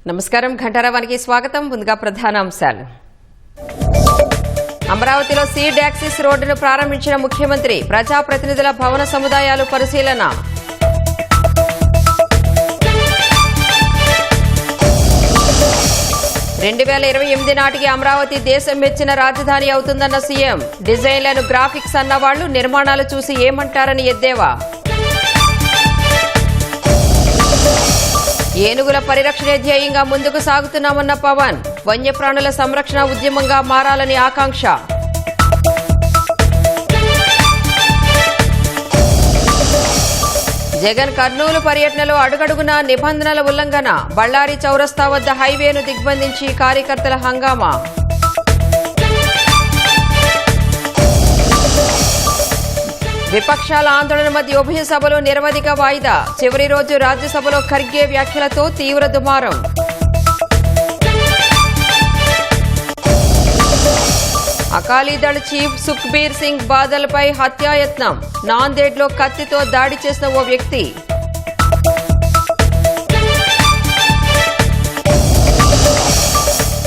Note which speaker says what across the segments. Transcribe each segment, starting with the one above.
Speaker 1: నమస్కారం ఘంటారావానికి స్వాగతం. ముందుగా ప్రధానాంశాలు. అమరావతిలో సీడ్ యాక్సిస్ రోడ్డును ప్రారంభించిన ముఖ్యమంత్రి. ప్రజాప్రతినిధుల భవన సముదాయాలు పరిశీలన. నాటికి అమరావతి దేశం మెచ్చిన రాజధాని అవుతుందన్న సీఎం. డిజైన్లను గ్రాఫిక్స్ అన్నవాళ్లు నిర్మాణాలు చూసి ఏమంటారని ఎద్దేవా. ఏనుగుల పరిరక్షణే ధ్యేయంగా ముందుకు సాగుతున్నామన్న పవన్. వన్యప్రాణుల సంరక్షణ ఉద్యమంగా మారాలని ఆకాంక్ష. జగన్ కర్నూలు పర్యటనలో అడుగడుగునా నిబంధనల ఉల్లంఘన. బళ్ళారి చౌరస్తా వద్ద హైవేను దిగ్బంధించి కార్యకర్తల హంగామా. విపక్షాల ఆందోళన మధ్య ఉభయ సభలో నిరవధిక వాయిదా. చివరి రోజు రాజ్యసభలో ఖర్గే వ్యాఖ్యలతో తీవ్ర దుమారం. అకాలీదళ్ చీఫ్ సుఖ్బీర్ సింగ్ బాదల్పై హత్యాయత్నం. నాందేడ్లో కత్తితో దాడి చేసిన ఓ వ్యక్తి.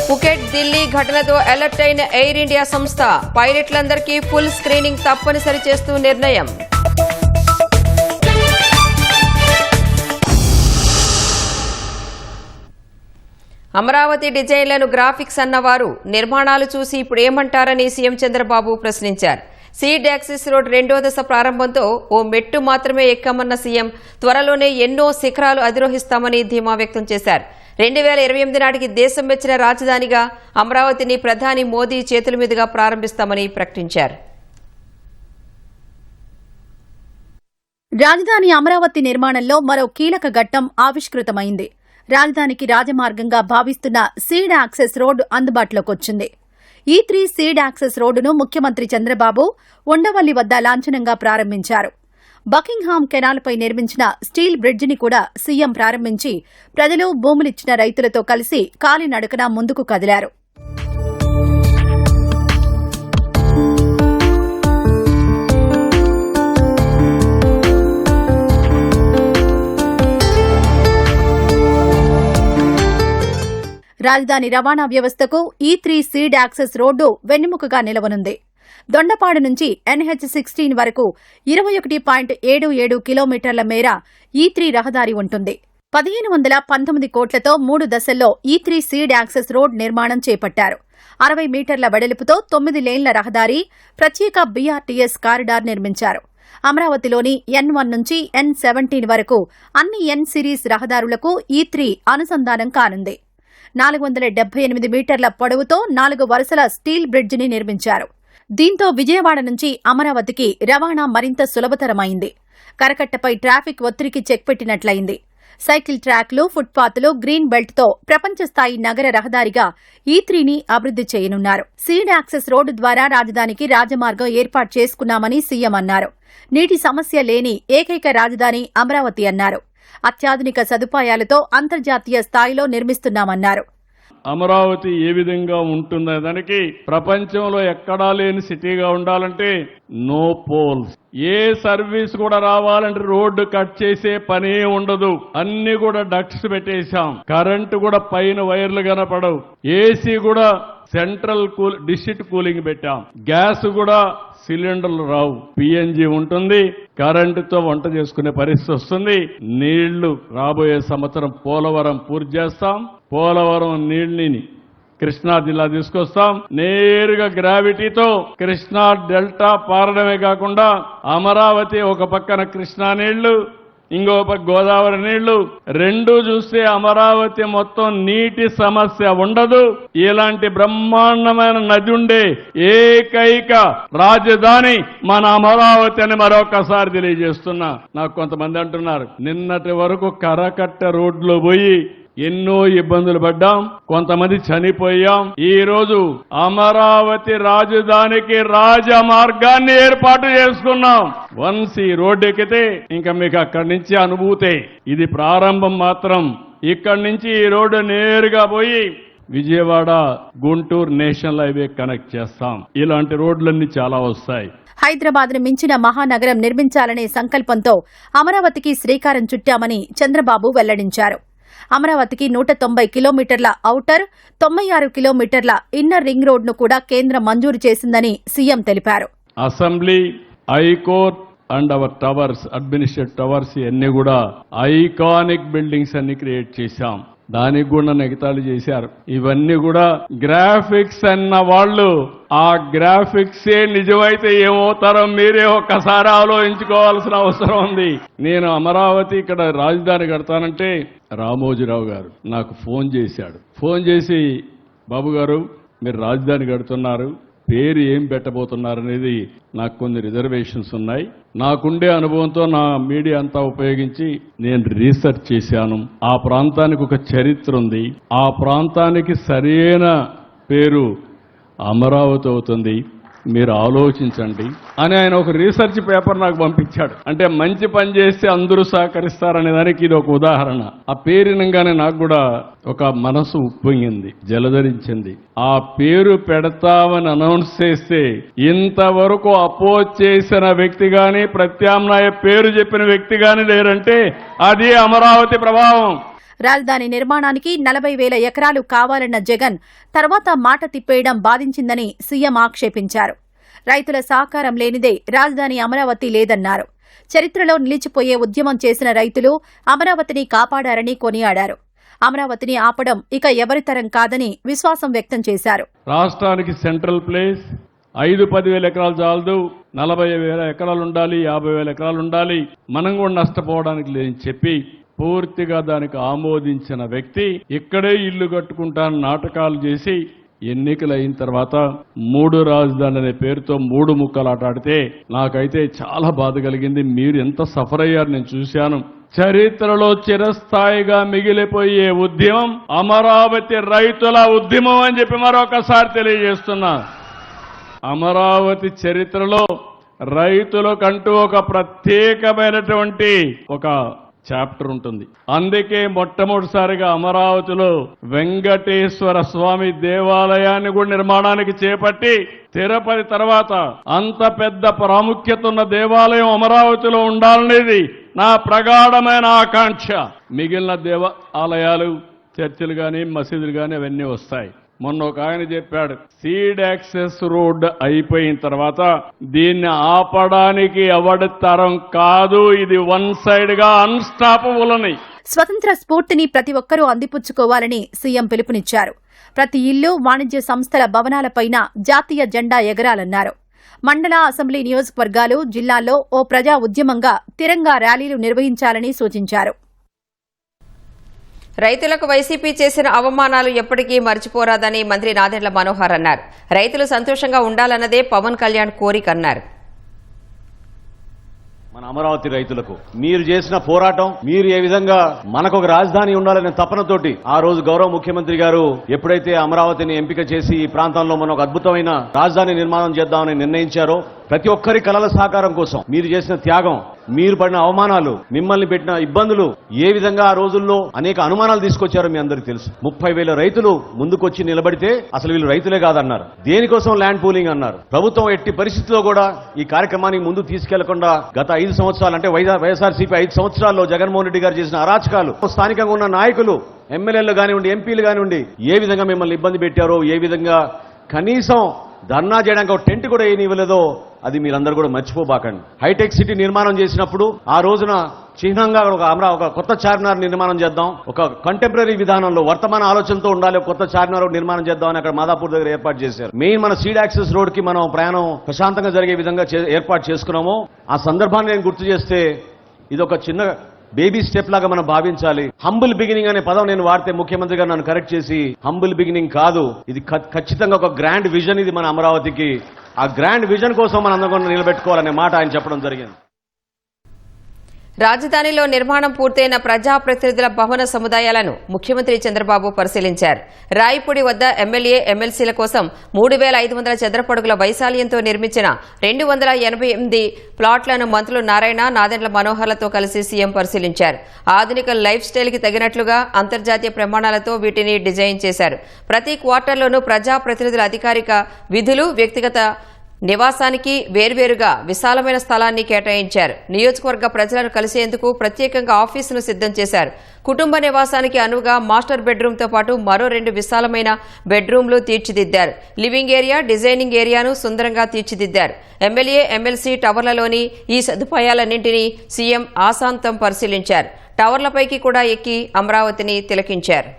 Speaker 1: ఫుకెట్ ఢిల్లీ ఘటనతో అలర్ట్ అయిన ఎయిర్ ఇండియా సంస్థ. పైలట్లందరికీ ఫుల్ స్క్రీనింగ్ తప్పనిసరి చేస్తూ నిర్ణయం. అమరావతి డిజైన్లను గ్రాఫిక్స్ అన్నవారు నిర్మాణాలు చూసి ఇప్పుడు ఏమంటారని సీఎం చంద్రబాబు ప్రశ్నించారు. సీడ్ యాక్సిస్ రోడ్ 2వ దశ ప్రారంభంతో ఓ మెట్టు మాత్రమే ఎక్కామన్న సీఎం త్వరలోనే ఎన్నో శిఖరాలు అధిరోహిస్తామని ధీమా వ్యక్తం చేశారు. 2028 నాటికి దేశం మెచ్చిన రాజధానిగా అమరావతిని ప్రధాని మోదీ చేతుల మీదుగా ప్రారంభిస్తామని ప్రకటించారు.
Speaker 2: రాజధాని అమరావతి నిర్మాణంలో మరో కీలక ఘట్టం ఆవిష్కృతమైంది. రాజధానికి రాజమార్గంగా భావిస్తున్న సీడ్ యాక్సెస్ రోడ్డు అందుబాటులోకి వచ్చింది. E3 సీడ్ యాక్సెస్ రోడ్డును ముఖ్యమంత్రి చంద్రబాబు ఉండవల్లి వద్ద లాంఛనంగా ప్రారంభించారు. బకింగ్హామ్ కెనాల్పై నిర్మించిన స్టీల్ బ్రిడ్జిని కూడా సీఎం ప్రారంభించి ప్రజలు భూములిచ్చిన రైతులతో కలిసి కాలినడకన ముందుకు కదిలారు. రాజధాని రవాణా వ్యవస్థకు E3 సీడ్ యాక్సెస్ రోడ్డు వెన్నెముకగా నిలవనుంది. దొండపాడు నుంచి NH16 వరకు 21.77 కిలోమీటర్ల మేర E3 రహదారి ఉంటుంది. 1519 కోట్లతో 3 దశల్లో E3 సీడ్ యాక్సెస్ రోడ్ నిర్మాణం చేపట్టారు. 60 మీటర్ల వెడల్పుతో 9 లేన్ల రహదారి, ప్రత్యేక BRTS కారిడార్ నిర్మించారు. అమరావతిలోని N1 నుంచి N17 వరకు అన్ని N సిరీస్ రహదారులకు E3 అనుసంధానం కానుంది. 478 మీటర్ల పొడవుతో 4 వరుసల స్టీల్ బ్రిడ్జిని నిర్మించారు. దీంతో విజయవాడ నుంచి అమరావతికి రవాణా మరింత సులభతరమైంది. కరకట్టపై ట్రాఫిక్ ఒత్తిడికి చెక్ పెట్టినట్లయింది. సైకిల్ ట్రాక్లు, ఫుట్పాత్లు, గ్రీన్ బెల్ట్తో ప్రపంచ స్థాయి నగర రహదారిగా E3ని అభివృద్ది చేయనున్నారు. సీడ్ యాక్సెస్ రోడ్డు ద్వారా రాజధానికి రాజమార్గం ఏర్పాటు చేసుకున్నామని సీఎం అన్నారు. నీటి సమస్య లేని ఏకైక రాజధాని అమరావతి అన్నారు. అత్యాధునిక సదుపాయాలతో అంతర్జాతీయ స్థాయిలో నిర్మిస్తున్నామన్నారు.
Speaker 3: అమరావతి ఏ విధంగా ఉంటుందో దానికి ప్రపంచంలో ఎక్కడా లేని సిటీగా ఉండాలంటే నో పోల్స్. ఏ సర్వీస్ కూడా రావాలంటే రోడ్డు కట్ చేసే పనే ఉండదు. అన్ని కూడా డక్ట్స్ పెట్టేశాం. కరెంటు కూడా పైన వైర్లు కనపడవు. ఏసీ కూడా సెంట్రల్ డిస్ట్రిక్ట్ కూలింగ్ పెట్టాం. గ్యాస్ కూడా సిలిండర్లు రావు. PNG ఉంటుంది. కరెంటుతో వంట చేసుకునే పరిస్థితి వస్తుంది. నీళ్లు రాబోయే సంవత్సరం పోలవరం పూర్తి చేస్తాం. పోలవరం నీళ్ళని కృష్ణా జిల్లా తీసుకొస్తాం. నేరుగా గ్రావిటీతో కృష్ణా డెల్టా పారడమే కాకుండా అమరావతి ఒక పక్కన కృష్ణా నీళ్లు, ఇంకో పక్క గోదావరి నీళ్లు, రెండు చూస్తే అమరావతి మొత్తం నీటి సమస్య ఉండదు. ఇలాంటి బ్రహ్మాండమైన నది ఉండే ఏకైక రాజధాని మన అమరావతి అని మరొకసారి తెలియజేస్తున్నా. నాకు కొంతమంది అంటున్నారు, నిన్నటి వరకు కరకట్ట రోడ్లో పోయి ఎన్నో ఇబ్బందులు పడ్డాం, కొంతమంది చనిపోయాం. ఈ రోజు అమరావతి రాజధానికి రాజమార్గాన్ని ఏర్పాటు చేసుకున్నాం. వన్స్ ఈ రోడ్డు ఎక్కితే ఇంకా మీకు అక్కడి నుంచి అనుభూతే. ఇది ప్రారంభం మాత్రం. ఇక్కడి నుంచి ఈ రోడ్డు నేరుగా పోయి Vijayawada Guntur national highway connect చేస్తాం. ఇలాంటి రోడ్లన్నీ చాలా వస్తాయి.
Speaker 2: హైదరాబాద్ను మించిన మహానగరం నిర్మించాలనే సంకల్పంతో అమరావతికి శ్రీకారం చుట్టామని చంద్రబాబు వెల్లడించారు. అమరావతికి 190 కిలోమీటర్ల ఔటర్, 96 కిలోమీటర్ల ఇన్నర్ రింగ్ రోడ్ను కూడా కేంద్రం మంజూరు చేసిందని సీఎం తెలిపారు.
Speaker 3: Assembly, high court and hour towers, administrative towers ఇవన్నీ కూడా ఐకానిక్ బిల్డింగ్స్ అన్ని క్రియేట్ చేశాం. దానికి కూడా నెగతాళి చేశారు. ఇవన్నీ కూడా గ్రాఫిక్స్ అన్న వాళ్ళు ఆ గ్రాఫిక్సే నిజమైతే ఏమవుతారో మీరే ఒక్కసారి ఆలోచించుకోవాల్సిన అవసరం ఉంది. నేను అమరావతి ఇక్కడ రాజధాని కడతానంటే రామోజీరావు గారు నాకు ఫోన్ చేశాడు. ఫోన్ చేసి, బాబు గారు మీరు రాజధాని కడుతున్నారు, పేరు ఏం పెట్టబోతున్నారనేది నాకు కొన్ని రిజర్వేషన్స్ ఉన్నాయి. నాకుండే అనుభవంతో నా మీడియా అంతా ఉపయోగించి నేను రీసెర్చ్ చేశాను. ఆ ప్రాంతానికి ఒక చరిత్ర ఉంది. ఆ ప్రాంతానికి సరైన పేరు అమరావతి అవుతుంది, మీరు ఆలోచించండి అని ఆయన ఒక రీసెర్చ్ పేపర్ నాకు పంపించాడు. అంటే మంచి పని చేస్తే అందరూ సహకరిస్తారనే దానికి ఇది ఒక ఉదాహరణ. ఆ పేరునంగానే నాకు కూడా ఒక మనసు ఉప్పొంగింది, జలధరించింది. ఆ పేరు పెడతామని అనౌన్స్ చేస్తే ఇంతవరకు అపోజ్ చేసిన వ్యక్తి గాని, ప్రత్యామ్నాయ పేరు చెప్పిన వ్యక్తి గాని లేరంటే అది అమరావతి ప్రభావం.
Speaker 2: రాజధాని నిర్మాణానికి 40,000 ఎకరాలు కావాలన్న జగన్ తర్వాత మాట తిప్పేయడం బాధించిందని సీఎం ఆక్షేపించారు. రైతుల సహకారం లేనిదే రాజధాని అమరావతి లేదన్నారు. చరిత్రలో నిలిచిపోయే ఉద్యమం చేసిన రైతులు అమరావతిని కాపాడారని కొనియాడారు. అమరావతిని ఆపడం ఇక ఎవరితరం కాదని విశ్వాసం వ్యక్తం చేశారు.
Speaker 3: రాష్ట్రానికి సెంట్రల్ ప్లేస్ 5-10 వేల ఎకరాలు చాలదు, 40,000 ఎకరాలు ఉండాలి, 50,000 ఎకరాలు ఉండాలి, మనం కూడా నష్టపోవడానికి లేదని చెప్పి పూర్తిగా దానికి ఆమోదించిన వ్యక్తి ఇక్కడే ఇల్లు కట్టుకుంటానని నాటకాలు చేసి ఎన్నికలు అయిన తర్వాత 3 రాజధానులు అనే పేరుతో 3 ముక్కలు ఆటాడితే నాకైతే చాలా బాధ కలిగింది. మీరు ఎంత సఫర్ అయ్యారు నేను చూశాను. చరిత్రలో చిరస్థాయిగా మిగిలిపోయే ఉద్యమం అమరావతి రైతుల ఉద్యమం అని చెప్పి మరొకసారి తెలియజేస్తున్నా. అమరావతి చరిత్రలో రైతులకంటూ ఒక ప్రత్యేకమైనటువంటి ఒక చాప్టర్ ఉంటుంది. అందుకే మొట్టమొదటిసారిగా అమరావతిలో వెంకటేశ్వర స్వామి దేవాలయాన్ని కూడా నిర్మాణానికి చేపట్టి తిరుపతి తర్వాత అంత పెద్ద ప్రాముఖ్యత ఉన్న దేవాలయం అమరావతిలో ఉండాలనేది నా ప్రగాఢమైన ఆకాంక్ష. మిగిలిన దేవాలయాలు, చర్చిలు గాని, మసీదులు గాని అవన్నీ వస్తాయి. మొన్న ఒక ఆయన చెప్పాడు, సీడ్ యాక్సెస్ రోడ్ అయిపోయిన తర్వాత దీన్ని ఆపడానికి ఎవడి తరం కాదు, ఇది వన్ సైడ్ గా అన్స్టాపబుల్ అని.
Speaker 2: స్వతంత్ర స్ఫూర్తిని ప్రతి ఒక్కరూ అందిపుచ్చుకోవాలని సీఎం పిలుపునిచ్చారు. ప్రతి ఇల్లు, వాణిజ్య సంస్థల భవనాలపైన జాతీయ జెండా ఎగరాలన్నారు. మండల, అసెంబ్లీ నియోజకవర్గాలు, జిల్లాల్లో ఓ ప్రజా ఉద్యమంగా తిరంగా ర్యాలీలు నిర్వహించాలని సూచించారు.
Speaker 1: రైతులకు వైసీపీ చేసిన అవమానాలు ఎప్పటికీ మర్చిపోరాదని మంత్రి నాదెండ్ల మనోహర్ అన్నారు. రైతులు సంతోషంగా ఉండాలన్నదే పవన్ కళ్యాణ్ కోరిక అన్నారు.
Speaker 4: మన అమరావతి రైతులకు మీరు చేసిన పోరాటం, మీరు ఏ విధంగా మనకు ఒక రాజధాని ఉండాలనే తపనతోటి ఆ రోజు గౌరవ ముఖ్యమంత్రి గారు ఎప్పుడైతే అమరావతిని ఎంపిక చేసి ఈ ప్రాంతంలో మనం ఒక అద్భుతమైన రాజధాని నిర్మాణం చేద్దామని నిర్ణయించారో, ప్రతి ఒక్కరి కలల సహకారం కోసం మీరు చేసిన త్యాగం, మీరు పడిన అవమానాలు, మిమ్మల్ని పెట్టిన ఇబ్బందులు, ఏ విధంగా ఆ రోజుల్లో అనేక అనుమానాలు తీసుకొచ్చారో మీ అందరికీ తెలుసు. 30,000 రైతులు ముందుకొచ్చి నిలబడితే అసలు వీళ్ళు రైతులే కాదన్నారు. దేనికోసం ల్యాండ్ పూలింగ్ అన్నారు. ప్రభుత్వం ఎట్టి పరిస్థితుల్లో కూడా ఈ కార్యక్రమానికి ముందు తీసుకెళ్లకుండా గత 5 సంవత్సరాలు అంటే వైఎస్ఆర్సీపీ 5 సంవత్సరాల్లో జగన్మోహన్ రెడ్డి గారు చేసిన అరాచకాలు, స్థానికంగా ఉన్న నాయకులు, ఎమ్మెల్యేలు కానివ్వండి, ఎంపీలు కానివ్వండి, ఏ విధంగా మిమ్మల్ని ఇబ్బంది పెట్టారో, ఏ విధంగా కనీసం ధర్నా చేయడానికి ఒక టెంట్ కూడా ఏనివ్వలేదో అది మీరందరూ కూడా మర్చిపోబాకండి. హైటెక్ సిటీ నిర్మాణం చేసినప్పుడు ఆ రోజున చిహ్నంగా ఒక కొత్త చార్మినార్ నిర్మాణం చేద్దాం, ఒక కంటెంపరీ విధానంలో వర్తమాన ఆలోచనతో ఉండాలి, కొత్త చార్మినార్ నిర్మాణం చేద్దామని అక్కడ మాదాపూర్ దగ్గర ఏర్పాటు చేశారు. మెయిన్ మన సీడ్ యాక్సెస్ రోడ్ కి మనం ప్రయాణం ప్రశాంతంగా జరిగే విధంగా ఏర్పాటు చేసుకున్నాము. ఆ సందర్భాన్ని నేను గుర్తు చేస్తే ఇది ఒక చిన్న బేబీ స్టెప్ లాగా మనం భావించాలి. హంబుల్ బిగినింగ్ అనే పదం నేను వాడితే ముఖ్యమంత్రి గారు నన్ను కరెక్ట్ చేసి, హంబుల్ బిగినింగ్ కాదు, ఇది ఖచ్చితంగా ఒక గ్రాండ్ విజన్. ఇది మన అమరావతికి ఆ గ్రాండ్ విజన్ కోసం మనం అందరం నిలబెట్టుకోవాలనే మాట ఆయన చెప్పడం జరిగింది.
Speaker 1: రాజధానిలో నిర్మాణం పూర్తయిన ప్రజాప్రతినిధుల భవన సముదాయాలను ముఖ్యమంత్రి చంద్రబాబు పరిశీలించారు. రాయపూడి వద్ద ఎమ్మెల్యే, ఎమ్మెల్సీల కోసం 3,500 చదరపడుగుల వైశాల్యంతో నిర్మించిన 288 ప్లాట్లను మంత్రులు నారాయణ, నాదెండ్ల మనోహర్లతో కలిసి సీఎం పరిశీలించారు. ఆధునిక లైఫ్ స్టైల్కి తగినట్లుగా అంతర్జాతీయ ప్రమాణాలతో వీటిని డిజైన్ చేశారు. ప్రతి క్వార్టర్లోనూ ప్రజాప్రతినిధుల అధికారిక విధులు, వ్యక్తిగత నివాసానికి వేర్వేరుగా విశాలమైన స్థలాన్ని కేటాయించారు. నియోజకవర్గ ప్రజలను కలిసేందుకు ప్రత్యేకంగా ఆఫీసును సిద్ధం చేశారు. కుటుంబ నివాసానికి అనువుగా మాస్టర్ బెడ్రూమ్తో పాటు మరో 2 విశాలమైన బెడ్రూమ్లు తీర్చిదిద్దారు. లివింగ్ ఏరియా, డిజైనింగ్ ఏరియాను సుందరంగా తీర్చిదిద్దారు. ఎమ్మెల్యే, ఎమ్మెల్సీ టవర్లలోని ఈ సదుపాయాలన్నింటినీ సీఎం ఆశాంతం పరిశీలించారు. టవర్లపైకి కూడా ఎక్కి అమరావతిని తిలకించారు.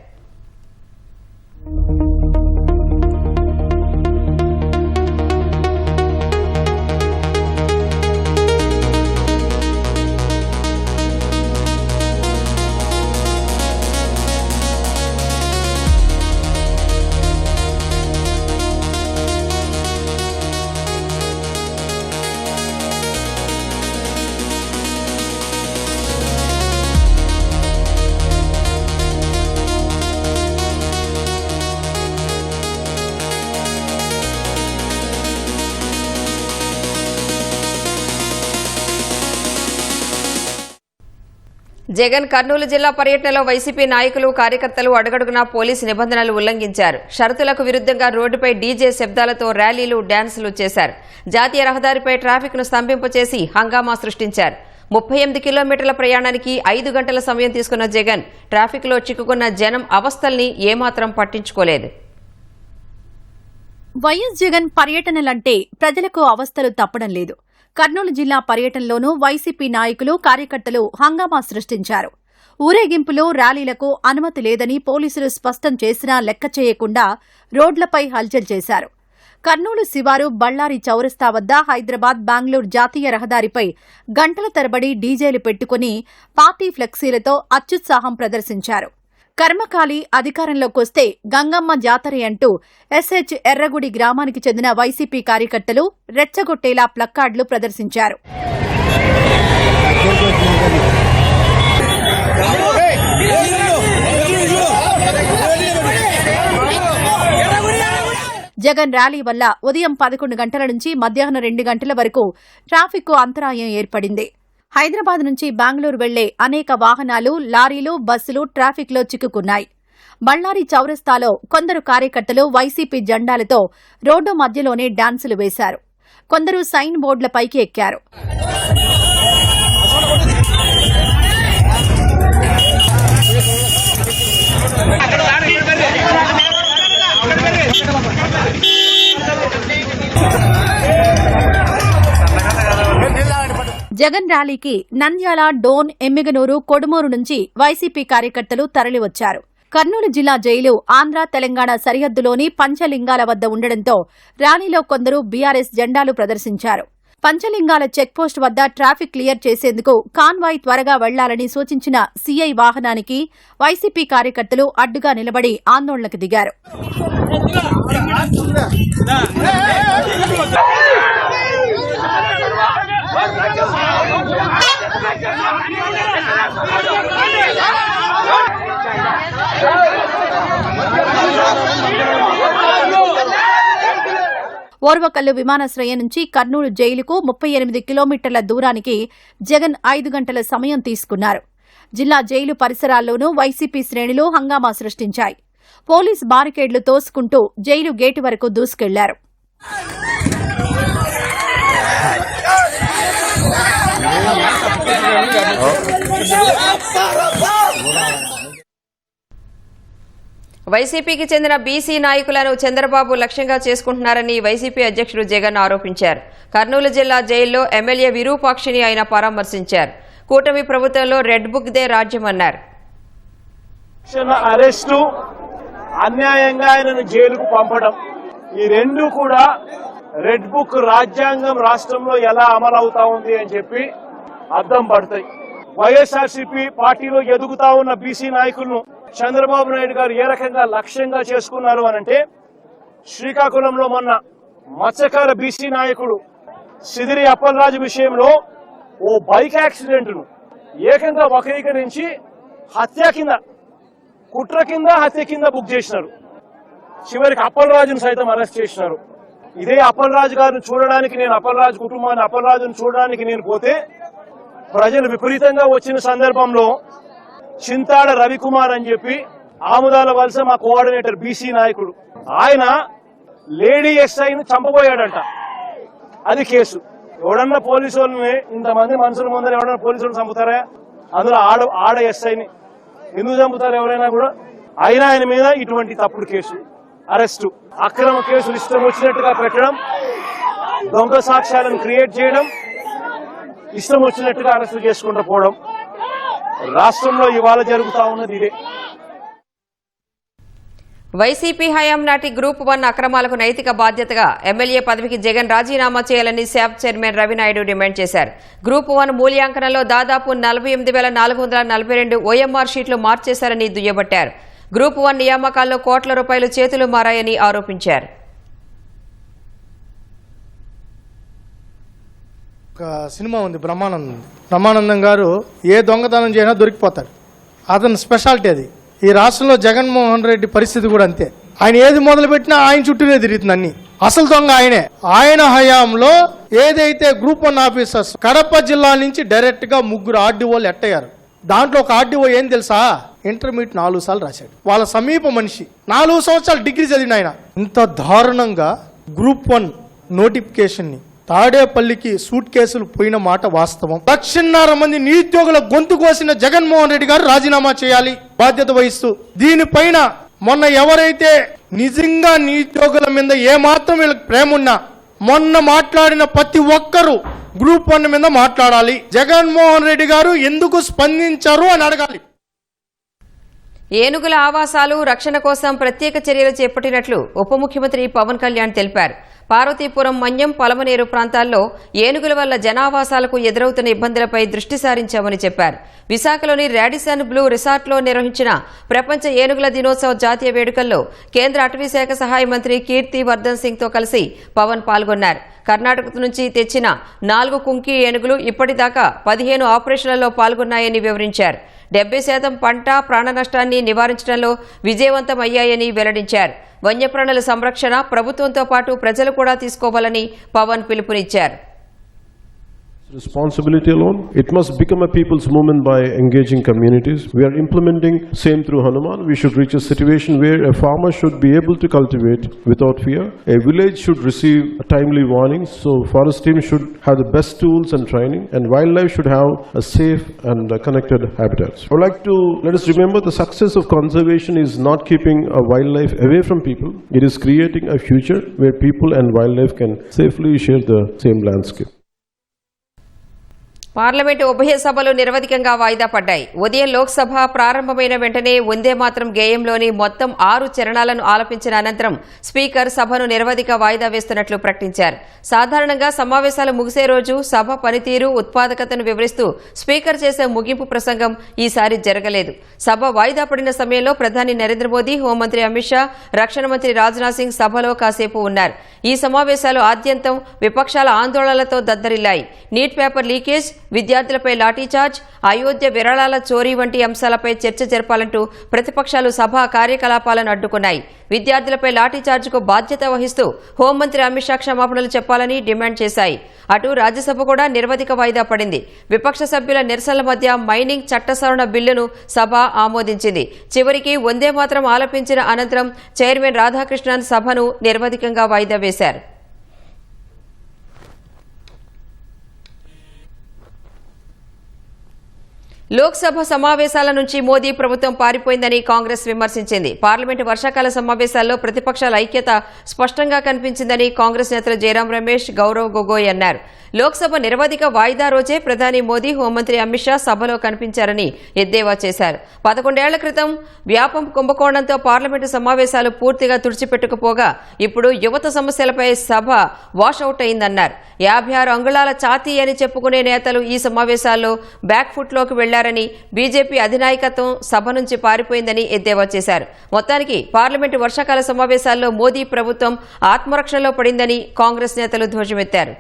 Speaker 1: జగన్ కర్నూలు జిల్లా పర్యటనలో వైసీపీ నాయకులు, కార్యకర్తలు అడుగడుగునా పోలీసు నిబంధనలు ఉల్లంఘించారు. షరతులకు విరుద్ధంగా రోడ్డుపై డీజే శబ్దాలతో ర్యాలీలు, డ్యాన్సులు చేశారు. జాతీయ రహదారిపై ట్రాఫిక్ను స్తంభింపచేసి హంగామా సృష్టించారు. 38 కిలోమీటర్ల ప్రయాణానికి 5 గంటల సమయం తీసుకున్న జగన్ ట్రాఫిక్లో చిక్కుకున్న జనం అవస్థల్ని ఏమాత్రం పట్టించుకోలేదు.
Speaker 2: వైఎస్ జగన్ పర్యటనలంటే ప్రజలకు అవస్థలు తప్పడం లేదు. కర్నూలు జిల్లా పర్యటనలోనూ వైసీపీ నాయకులు, కార్యకర్తలు హంగామా సృష్టించారు. ఊరేగింపులు, ర్యాలీలకు అనుమతి లేదని పోలీసులు స్పష్టం చేసినా లెక్క చేయకుండా రోడ్లపై హల్చల్ చేశారు. కర్నూలు శివారు బళ్ళారి చౌరస్తా వద్ద హైదరాబాద్, బెంగళూరు జాతీయ రహదారిపై గంటల తరబడి డీజేలు పెట్టుకుని పార్టీ ఫ్లెక్సీలతో అత్యుత్సాహం ప్రదర్శించారు. కర్మకాలి అధికారంలోకొస్తే గంగమ్మ జాతరే అంటూ ఎస్హెచ్ ఎర్రగుడి గ్రామానికి చెందిన వైసీపీ కార్యకర్తలు రెచ్చగొట్టేలా ప్లక్కార్డులు ప్రదర్శించారు. జగన్ ర్యాలీ వల్ల ఉదయం 11 గంటల నుంచి మధ్యాహ్నం 2 గంటల వరకు ట్రాఫిక్కు అంతరాయం ఏర్పడింది. హైదరాబాద్ నుంచి బెంగళూరు వెళ్లే అనేక వాహనాలు, లారీలు, బస్సులు ట్రాఫిక్లో చిక్కుకున్నాయి. బళ్ళారి చౌరస్తాలో కొందరు కార్యకర్తలు వైసీపీ జెండాలతో రోడ్డు మధ్యలోనే డాన్సులు వేశారు. కొందరు సైన్ బోర్డులపైకి ఎక్కారు. జగన్ ర్యాలీకి నంద్యాల, డోన్, ఎమ్మిగనూరు, కొడుమూరు నుంచి వైసీపీ కార్యకర్తలు తరలివచ్చారు. కర్నూలు జిల్లా జైలు ఆంధ్ర, తెలంగాణ సరిహద్దులోని పంచలింగాల వద్ద ఉండడంతో ర్యాలీలో కొందరు బీఆర్ఎస్ జెండాలు ప్రదర్శించారు. పంచలింగాల చెక్పోస్ట్ వద్ద ట్రాఫిక్ క్లియర్ చేసేందుకు కాన్వాయ్ త్వరగా వెళ్లాలని సూచించిన సీఐ వాహనానికి వైసీపీ కార్యకర్తలు అడ్డుగా నిలబడి ఆందోళనకు దిగారు. ఓర్వకల్లు విమానాశ్రయం నుంచి కర్నూలు జైలుకు 38 కిలోమీటర్ల దూరానికి జగన్ 5 గంటల సమయం తీసుకున్నారు. జిల్లా జైలు పరిసరాల్లోనూ వైసీపీ శ్రేణులు హంగామా సృష్టించాయి. పోలీస్ బారికేడ్లు తోసుకుంటూ జైలు గేటు వరకు దూసుకెళ్లారు.
Speaker 1: వైసీపీకి చెందిన బీసీ నాయకులను చంద్రబాబు లక్ష్యంగా చేసుకుంటున్నారని వైసీపీ అధ్యక్షుడు జగన్ ఆరోపించారు. కర్నూలు జిల్లా జైల్లో ఎమ్మెల్యే విరూపాక్షిని ఆయన పరామర్శించారు. కూటమి ప్రభుత్వంలో రెడ్ బుక్ దే రాజ్యమన్నారు.
Speaker 5: అరెస్టు, అన్యాయంగా ఆయనను జైలుకు పంపడం, ఈ రెండు కూడా రెడ్ బుక్ రాజ్యాంగం రాష్ట్రంలో ఎలా అమలవుతా ఉంది అని చెప్పి అద్దం పడతాయి. వైఎస్ఆర్సీపీ పార్టీలో ఎదుగుతా ఉన్న బీసీ నాయకులను చంద్రబాబు నాయుడు గారు ఏ రకంగా లక్ష్యంగా చేసుకున్నారు అనంటే, శ్రీకాకుళంలో మొన్న మత్స్యకార బీసీ నాయకుడు సిదిరి అప్పలరాజు విషయంలో ఓ బైక్ యాక్సిడెంట్ ను ఏకంగా వక్రీకరించి హత్య కింద, కుట్ర కింద, హత్య కింద బుక్ చేసినారు. చివరికి అప్పలరాజును సైతం అరెస్ట్ చేసినారు. ఇదే అప్పలరాజు గారిని చూడడానికి, నేను అప్పలరాజు కుటుంబాన్ని, అప్పలరాజును చూడడానికి నేను పోతే ప్రజలు విపరీతంగా వచ్చిన సందర్భంలో చింతాడ రవికుమార్ అని చెప్పి ఆముదాల వలస మా కోఆర్డినేటర్ బీసీ నాయకుడు, ఆయన లేడీ ఎస్ఐని చంపబోయాడంట. అది కేసు. ఎవడన్నా పోలీసు వాళ్ళని ఇంతమంది మనుషుల ముందర ఎవడన్నా పోలీసులను చంపుతారా? అందులో ఆడ ఎస్ఐని ఎందుకు చంపుతారు ఎవరైనా కూడా? అయినా ఆయన మీద ఇటువంటి తప్పుడు కేసు, అరెస్టు, అక్రమ కేసులు ఇష్టం వచ్చినట్టుగా పెట్టడం, దొంగ సాక్ష్యాలను క్రియేట్ చేయడం, ఇష్టం వచ్చినట్టుగా అరెస్టు చేసుకుంటూ పోవడం రాష్ట్రంలో ఇవాళ జరుగుతా ఉన్నది ఇదే.
Speaker 1: వైసీపీ హయాం నాటి గ్రూప్ 1 అక్రమాలకు నైతిక బాధ్యతగా ఎమ్మెల్యే పదవికి జగన్ రాజీనామా చేయాలని శాప్ చైర్మన్ రవినాయుడు డిమాండ్ చేశారు. గ్రూప్ 1 మూల్యాంకనంలో దాదాపు 48,442 ఓఎంఆర్ షీట్లు మార్చేశారని దుయ్యబట్టారు. గ్రూప్ 1 నియామకాల్లో కోట్ల రూపాయలు చేతులు మారాయని ఆరోపించారు.
Speaker 6: ఒక సినిమా ఉంది, బ్రహ్మానందం గారు ఏ దొంగతనం చేసినా దొరికిపోతాడు. అతని స్పెషాలిటీ అది. ఈ రాష్ట్రంలో జగన్మోహన్ రెడ్డి పరిస్థితి కూడా అంతే. ఆయన ఏది మొదలుపెట్టినా ఆయన చుట్టూనే తిరుగుతుంది అన్ని. అసలు దొంగ ఆయనే. ఆయన హయాంలో ఏదైతే గ్రూప్ 1 ఆఫీసర్స్ కడప జిల్లా నుంచి డైరెక్ట్ గా 3 ఆర్డీఓలు ఎట్టయ్యారు. దాంట్లో ఒక ఆర్డీఓ ఏం తెలుసా, ఇంటర్మీడియట్ 4 సార్లు రాశాడు. వాళ్ళ సమీప మనిషి 4 సంవత్సరాలు డిగ్రీ చదివిన ఆయన. ఇంత దారుణంగా గ్రూప్ 1 నోటిఫికేషన్ ని తాడేపల్లికి సూట్ కేసులు పోయిన మాట వాస్తవం. 1,00,000 మంది నిరుద్యోగుల గొంతు కోసిన జగన్మోహన్ రెడ్డి గారు రాజీనామా చేయాలి బాధ్యత వహిస్తూ. దీనిపైన మొన్న ఎవరైతే నిజంగా నిరుద్యోగుల మీద ఏమాత్రం వీళ్ళకి ప్రేమ ఉన్నా మొన్న మాట్లాడిన ప్రతి ఒక్కరూ గ్రూప్ 1 మీద మాట్లాడాలి. జగన్మోహన్ రెడ్డి గారు ఎందుకు స్పందించారు అని అడగాలి.
Speaker 1: ఏనుగుల ఆవాసాలు రక్షణ కోసం ప్రత్యేక చర్యలు చేపట్టినట్లు ఉప ముఖ్యమంత్రి పవన్ కళ్యాణ్ తెలిపారు. పార్వతీపురం, మన్యం, పలమనేరు ప్రాంతాల్లో ఏనుగుల వల్ల జనావాసాలకు ఎదురవుతున్న ఇబ్బందులపై దృష్టి సారించామని చెప్పారు. విశాఖలోని రాడిసన్ బ్లూ రిసార్ట్లో నిర్వహించిన ప్రపంచ ఏనుగుల దినోత్సవ జాతీయ వేడుకల్లో కేంద్ర అటవీశాఖ సహాయ మంత్రి కీర్తి వర్ధన్ సింగ్ తో కలిసి పవన్ పాల్గొన్నారు. కర్ణాటక నుంచి తెచ్చిన 4 కుంకి ఏనుగులు ఇప్పటిదాకా 15 ఆపరేషన్లలో పాల్గొన్నాయని వివరించారు. 70% పంట ప్రాణ నష్టాన్ని నివారించడంలో విజయవంతమయ్యాయని వెల్లడించారు. వన్యప్రాణుల సంరక్షణ ప్రభుత్వంతో పాటు ప్రజలు కూడా తీసుకోవాలని పవన్ పిలుపునిచ్చారు.
Speaker 7: Responsibility alone, it must become a people's movement by engaging communities. We are implementing same through Hanuman. We should reach a situation where a farmer should be able to cultivate without fear. A village should receive timely warnings. So forest team should have the best tools and training, and wildlife should have a safe and connected habitats. I would like to let us remember the success of conservation is not keeping wildlife away from people. It is creating a future where people and wildlife can safely share the same landscape.
Speaker 1: Parliament ఉభయ సభలు నిరవధికంగా వాయిదా పడ్డాయి. ఉదయం లోక్సభ ప్రారంభమైన వెంటనే వందే మాతరం గేయంలోని మొత్తం 6 చరణాలను ఆలపించిన అనంతరం స్పీకర్ సభను నిరవధిక వాయిదా వేస్తున్నట్లు ప్రకటించారు. సాధారణంగా సమావేశాలు ముగిసే రోజు సభ పనితీరు, ఉత్పాదకతను వివరిస్తూ స్పీకర్ చేసే ముగింపు ప్రసంగం ఈసారి జరగలేదు. సభ వాయిదా పడిన సమయంలో ప్రధాని నరేంద్ర మోదీ, హోంమంత్రి అమిత్ షా, రక్షణ మంత్రి రాజ్నాథ్ సింగ్ సభలో కాసేపు ఉన్నారు. ఈ సమావేశాలు ఆద్యంతం విపక్షాల ఆందోళనలతో దద్దరిల్లాయి. నీట్ పేపర్ లీకేజ్, విద్యార్థులపై లాఠీచార్జ్, అయోధ్య విరాళాల చోరీ వంటి అంశాలపై చర్చ జరపాలంటూ ప్రతిపక్షాలు సభా కార్యకలాపాలను అడ్డుకున్నాయి. విద్యార్థులపై లాఠీచార్జ్కు బాధ్యత వహిస్తూ హోంమంత్రి అమిత్ షా క్షమాపణలు చెప్పాలని డిమాండ్ చేశాయి. అటు రాజ్యసభ కూడా నిరవధిక వాయిదా పడింది. విపక్ష సభ్యుల నిరసనల మధ్య మైనింగ్ చట్ట సవరణ బిల్లును సభ ఆమోదించింది. చివరికి వందే మాత్రం ఆలపించిన అనంతరం చైర్మన్ రాధాకృష్ణన్ సభను నిరవధికంగా వాయిదా వేశారు. లోక్సభ సమావేశాల నుంచి మోదీ ప్రభుత్వం పారిపోయిందని కాంగ్రెస్ విమర్శించింది. పార్లమెంటు వర్షాకాల సమావేశాల్లో ప్రతిపక్షాల ఐక్యత స్పష్టంగా కనిపించిందని కాంగ్రెస్ నేతలు జయరాం రమేష్, గౌరవ్ గొగోయ్ అన్నారు. లోక్సభ నిరవధిక వాయిదా రోజే ప్రధాని మోదీ, హోంమంత్రి అమిత్ షా సభలో కనిపించారని ఎద్దేవా చేశారు. 11 ఏళ్ల క్రితం వ్యాపం కుంభకోణంతో పార్లమెంటు సమావేశాలు పూర్తిగా తుడిచిపెట్టుకుపోగా ఇప్పుడు యువత సమస్యలపై సభ వాషౌట్ అయిందన్నారు. 56 అంగుళాల ఛాతీ అని చెప్పుకునే నేతలు ఈ సమావేశాల్లో బ్యాక్ ఫుట్లోకి వెళ్లారని, బీజేపీ అధినాయకత్వం సభ నుంచి పారిపోయిందని ఎద్దేవా చేశారు. మొత్తానికి పార్లమెంటు వర్షాకాల సమావేశాల్లో మోదీ ప్రభుత్వం ఆత్మరక్షణలో పడిందని కాంగ్రెస్ నేతలు ధ్వజమెత్తారు.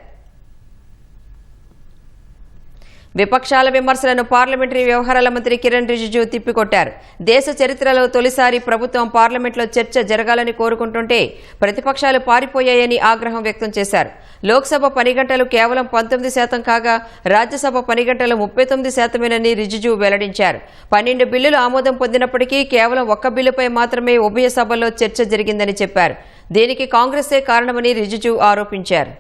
Speaker 1: విపక్షాల విమర్శలను పార్లమెంటరీ వ్యవహారాల మంత్రి కిరణ్ రిజిజు తిప్పికొట్టారు. దేశ చరిత్రలో తొలిసారి ప్రభుత్వం పార్లమెంట్లో చర్చ జరగాలని కోరుకుంటుంటే ప్రతిపక్షాలు పారిపోయాయని ఆగ్రహం వ్యక్తం చేశారు. లోక్సభ పని గంటలు కేవలం 19% కాగా రాజ్యసభ పని గంటలు 39%మేనని రిజిజు వెల్లడించారు. 12 బిల్లులు ఆమోదం పొందినప్పటికీ కేవలం 1 బిల్లుపై మాత్రమే ఉభయ సభల్లో చర్చ జరిగిందని చెప్పారు. దీనికి కాంగ్రెసే కారణమని రిజిజు ఆరోపించారు.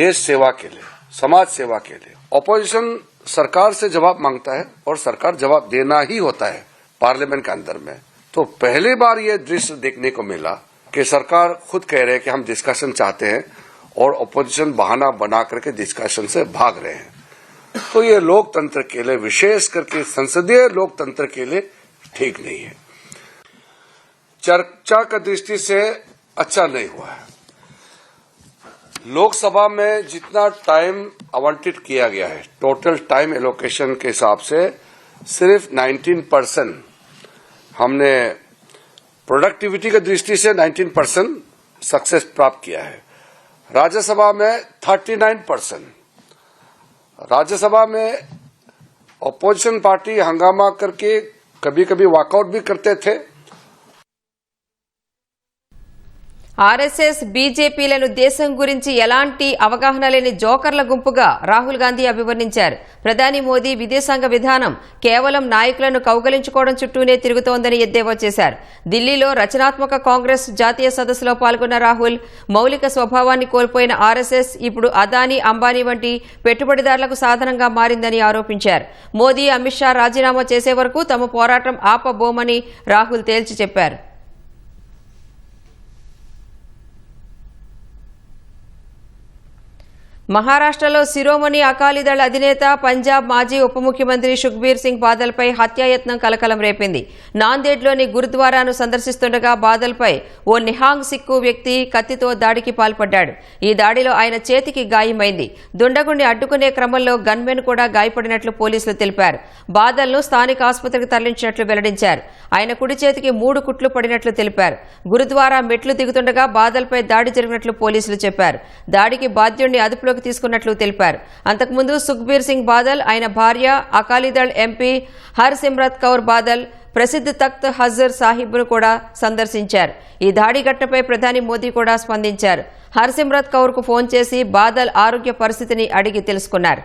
Speaker 8: देश सेवा के लिए, समाज सेवा के लिए ऑपोजिशन सरकार से जवाब मांगता है और सरकार जवाब देना ही होता है पार्लियामेंट के अंदर में। तो पहली बार ये दृश्य देखने को मिला कि सरकार खुद कह रहे हैं कि हम डिस्कशन चाहते हैं और ऑपोजिशन बहाना बना करके डिस्कशन से भाग रहे हैं। तो ये लोकतंत्र के लिए, विशेष करके संसदीय लोकतंत्र के लिए ठीक नहीं है। चर्चा की दृष्टि से अच्छा नहीं हुआ है। लोकसभा में जितना टाइम आवंटित किया गया है, टोटल टाइम एलोकेशन के हिसाब से सिर्फ 19% हमने प्रोडक्टिविटी की दृष्टि से 19% सक्सेस प्राप्त किया है। राज्यसभा में 39%। राज्यसभा में ऑपोजिशन पार्टी हंगामा करके कभी कभी वॉकआउट भी करते थे।
Speaker 1: ఆర్ఎస్ఎస్ బీజేపీలను దేశం గురించి ఎలాంటి అవగాహన లేని జోకర్ల గుంపుగా రాహుల్ గాంధీ అభివర్ణించారు. ప్రధాని మోదీ విదేశాంగ విధానం కేవలం నాయకులను కౌగలించుకోవడం చుట్టూనే తిరుగుతోందని ఎద్దేవా చేశారు. ఢిల్లీలో రచనాత్మక కాంగ్రెస్ జాతీయ సదస్సులో పాల్గొన్న రాహుల్ మౌలిక స్వభావాన్ని కోల్పోయిన ఆర్ఎస్ఎస్ ఇప్పుడు అదానీ, అంబానీ వంటి పెట్టుబడిదారులకు సాధనంగా మారిందని ఆరోపించారు. మోదీ, అమిత్ షా రాజీనామా చేసే వరకు తమ పోరాటం ఆపబోమని రాహుల్ తేల్చి చెప్పారు. మహారాష్ట్రలో శిరోమణి అకాలీదళ అధినేత, పంజాబ్ మాజీ ఉప ముఖ్యమంత్రి సుఖ్బీర్ సింగ్ బాదల్పై హత్యాయత్నం కలకలం రేపింది. నాందేడ్లోని గురుద్వారాను సందర్శిస్తుండగా బాదల్పై ఓ నిహాంగ్ సిక్కు వ్యక్తి కత్తితో దాడికి పాల్పడ్డాడు. ఈ దాడిలో ఆయన చేతికి గాయమైంది. దుండగుణ్ణి అడ్డుకునే క్రమంలో గన్మెన్ కూడా గాయపడినట్లు పోలీసులు తెలిపారు. బాదల్ను స్థానిక ఆసుపత్రికి తరలించినట్లు వెల్లడించారు. ఆయన కుడి చేతికి 3 కుట్లు పడినట్లు తెలిపారు. గురుద్వారా మెట్లు దిగుతుండగా బాదల్పై దాడి జరిగినట్లు పోలీసులు చెప్పారు. దాడికి బాధ్యుడిని అదుపులోకి తీసుకున్నట్లు తెలిపారు. అంతకుముందు సుఖ్బీర్ సింగ్ బాదల్, ఆయన భార్య, అకాలీదళ్ ఎంపీ హర్సిమ్రత్ కౌర్ బాదల్ ప్రసిద్ధ తఖ్త్ హజర్ సాహిబ్ను కూడా సందర్శించారు. ఈ దాడి ఘటనపై ప్రధాని మోదీ కూడా స్పందించారు. హర్సిమ్రత్ కౌర్కు ఫోన్ చేసి బాదల్ ఆరోగ్య పరిస్థితిని అడిగి తెలుసుకున్నారు.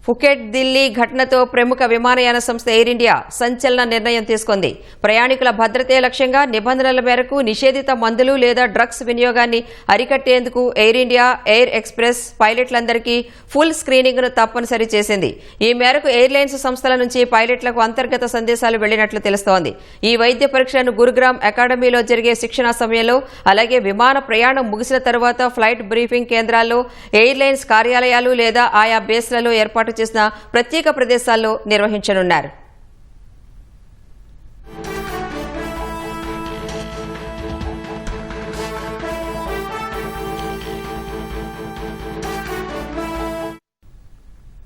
Speaker 1: ఫుకెట్ ఢిల్లీ ఘటనతో ప్రముఖ విమానయాన సంస్థ ఎయిర్ ఇండియా సంచలన నిర్ణయం తీసుకుంది. ప్రయాణికుల భద్రతే లక్ష్యంగా నిబంధనల మేరకు నిషేధిత మందులు లేదా డ్రగ్స్ వినియోగాన్ని అరికట్టేందుకు ఎయిర్ ఇండియా, ఎయిర్ ఎక్స్ప్రెస్ పైలట్లందరికీ ఫుల్ స్క్రీనింగ్ను తప్పనిసరి చేసింది. ఈ మేరకు ఎయిర్లైన్స్ సంస్థల నుంచి పైలట్లకు అంతర్గత సందేశాలు వెళ్లినట్లు తెలుస్తోంది. ఈ వైద్య పరీక్షలను గురుగ్రామ్ అకాడమీలో జరిగే శిక్షణా సమయంలో, అలాగే విమాన ప్రయాణం ముగిసిన తర్వాత ఫ్లైట్ బ్రీఫింగ్ కేంద్రాల్లో, ఎయిర్లైన్స్ కార్యాలయాలు లేదా ఆయా బేస్లలో ఏర్పాటు చేసిన ప్రత్యేక ప్రదేశాల్లో నిర్వహించనున్నారు.